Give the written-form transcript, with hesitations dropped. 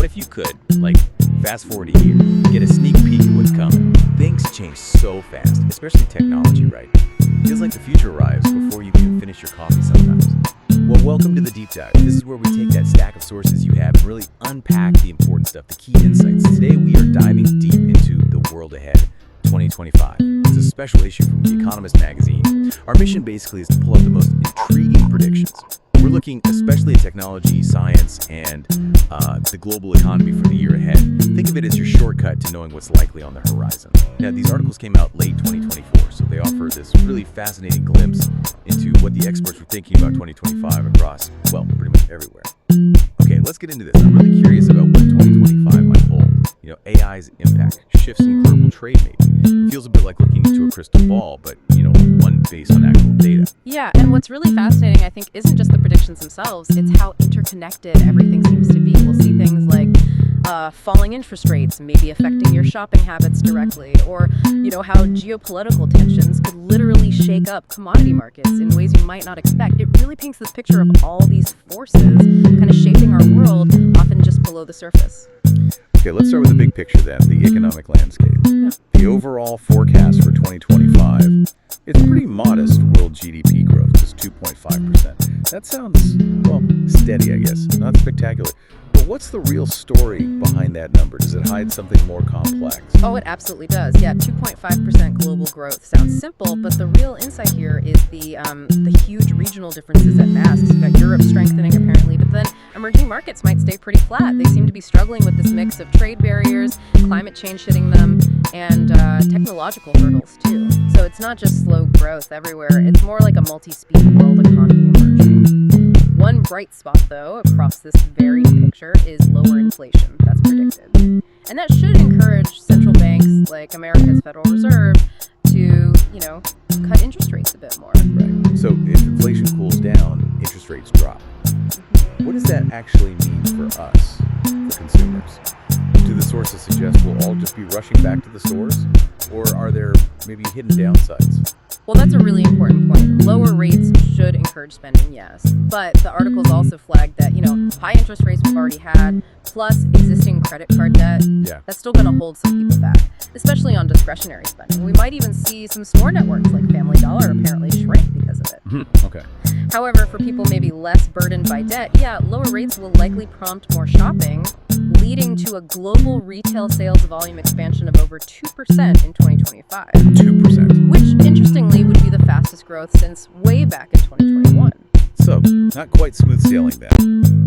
if you could, like, fast forward a year, get a sneak peek at what's coming? Things change so fast, especially technology, right? Feels like the future arrives before you can finish your coffee sometimes. Well, welcome to the Deep Dive. This is where we take that stack of sources you have and really unpack the important stuff, the key insights. Today, we are diving deep into the world ahead, 2025. It's a special issue from The Economist magazine. Our mission basically is to pull out the most intriguing predictions. We're looking especially at technology, science, and the global economy for the year ahead. Think of it as your shortcut to knowing what's likely on the horizon. Now, these articles came out late 2024, so they offer this really fascinating glimpse into what the experts were thinking about 2025 across, well, pretty much everywhere. Okay, let's get into this. I'm really curious about what 2025 might hold. You know, AI's impact, shifts in global trade maybe. It feels a bit like looking into a crystal ball, but, one based on actual data. Yeah, and what's really fascinating, I think, isn't just the predictions themselves, it's how interconnected everything seems to be. We'll see things like falling interest rates maybe affecting your shopping habits directly, or, how geopolitical tensions could literally shake up commodity markets in ways you might not expect. It really paints this picture of all these forces kind of shaping our world, often just below the surface. Okay, let's start with the big picture then, the economic landscape. Yeah. The overall forecast for 2025, it's pretty modest world GDP growth, just 2.5%. That sounds, well, steady, I guess, not spectacular. But what's the real story behind that number? Does it hide something more complex? Oh, it absolutely does. Yeah, 2.5% global growth sounds simple, but the real insight here is the huge regional differences at mass. You've got Europe strengthening apparently, but then emerging markets might stay pretty flat. They seem to be struggling with this mix of trade barriers, climate change hitting them, and technological hurdles too. So it's not just slow growth everywhere. It's more like a multi-speed world economy emerging. One bright spot, though, across this very picture is lower inflation. That's predicted. And that should encourage central banks like America's Federal Reserve to, cut interest rates a bit more. Right. So if inflation cools down, interest rates drop. What does that actually mean for us, for consumers? Do the sources suggest we'll all just be rushing back to the stores? Or are there maybe hidden downsides? Well, that's a really important point. Lower rates should encourage spending, yes. But the articles also flagged that, high interest rates we've already had, plus existing credit card debt, that's still going to hold some people back, especially on discretionary spending. We might even see some store networks like Family Dollar apparently shrink because of it. Okay. However, for people maybe less burdened by debt, lower rates will likely prompt more shopping, leading to a global retail sales volume expansion of over 2% in 2025. 2%. Which, interestingly, would be the fastest growth since way back in 2021. So, not quite smooth sailing then.